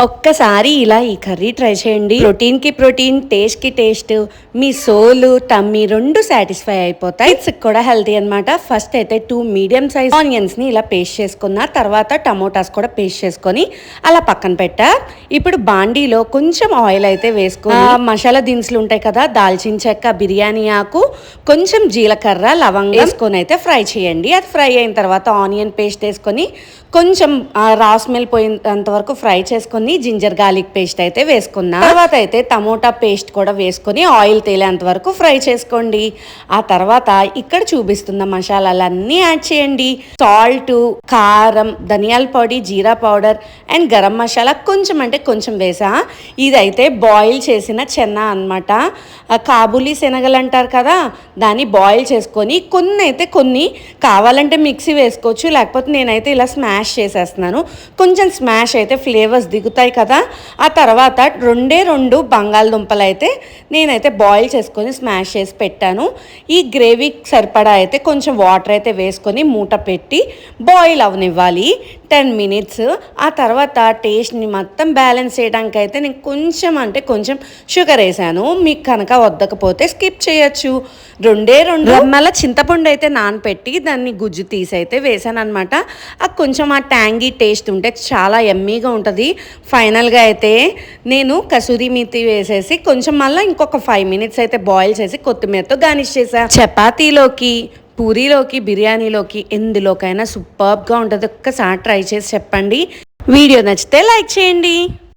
ఒక్కసారి ఇలా ఈ కర్రీ ట్రై చేయండి. ప్రోటీన్ కి ప్రోటీన్, టేస్ట్ కి టేస్ట్, మీ సోలు టమ్మీ రెండు సాటిస్ఫై అయిపోతాయి. ఇట్స్ కూడా హెల్తీ అనమాట. ఫస్ట్ అయితే 2 మీడియం సైజ్ ఆనియన్స్ ని ఇలా పేస్ట్ చేసుకున్నా, తర్వాత టమోటాస్ కూడా పేస్ట్ చేసుకొని అలా పక్కన పెట్టా. ఇప్పుడు బాండీలో కొంచెం ఆయిల్ అయితే వేసుకొని మసాలా దినుసులు ఉంటాయి కదా, దాల్చిన చెక్క, బిర్యానీ ఆకు, కొంచెం జీలకర్ర, లవంగం వేసుకొని అయితే ఫ్రై చేయండి. అది ఫ్రై అయిన తర్వాత ఆనియన్ పేస్ట్ వేసుకొని కొంచెం రా స్మెల్ పోయేంత వరకు ఫ్రై చేసుకొని జింజర్ గార్లిక్ పేస్ట్ అయితే వేసుకున్నా. తర్వాత అయితే టమోటా పేస్ట్ కూడా వేసుకొని ఆయిల్ తేలేంత వరకు ఫ్రై చేసుకోండి. ఆ తర్వాత ఇక్కడ చూపిస్తున్న మసాలాలన్నీ యాడ్ చేయండి. సాల్ట్, కారం, ధనియాల పొడి, జీరా పౌడర్ అండ్ గరం మసాలా కొంచెం అంటే కొంచెం వేసా. ఇదైతే బాయిల్ చేసిన చెన్నా అనమాట. కాబూలీ శనగలు అంటారు కదా, దాన్ని బాయిల్ చేసుకొని కొన్ని కావాలంటే మిక్సీ వేసుకోవచ్చు, లేకపోతే నేనైతే ఇలా స్మాష్ చేసేస్తున్నాను. కొంచెం స్మాష్ అయితే ఫ్లేవర్స్ దిగుతాయి కదా. ఆ తర్వాత 2 బంగాళదుంపలు అయితే నేనైతే బాయిల్ చేసుకొని స్మాష్ చేసి పెట్టాను. ఈ గ్రేవీకి సరిపడా అయితే కొంచెం వాటర్ అయితే వేసుకొని మూట పెట్టి బాయిల్ అవనివ్వాలి 10 మినిట్స్. ఆ తర్వాత టేస్ట్ని మొత్తం బ్యాలెన్స్ చేయడానికి అయితే నేను కొంచెం షుగర్ వేసాను. మీకు కనుక వద్దకపోతే స్కిప్ చేయొచ్చు. 2 రెమ్మల చింతపండు అయితే నానపెట్టి దాన్ని గుజ్జు తీసి అయితే వేసాను అనమాట. కొంచెం ఆ ట్యాంగీ టేస్ట్ ఉంటే చాలా ఎమ్మీగా ఉంటుంది. ఫైనల్గా అయితే నేను కసూరి మేతి వేసేసి కొంచెం మళ్ళీ ఇంకొక 5 మినిట్స్ అయితే బాయిల్ చేసి కొత్తిమీరతో గార్నిష్ చేసా. చపాతీలోకి, పూరీలోకి, బిర్యానీలోకి ఎందులోకైనా సూపర్గా ఉంటుంది. ఒక్కసారి ట్రై చేసి చెప్పండి. వీడియో నచ్చితే లైక్ చేయండి.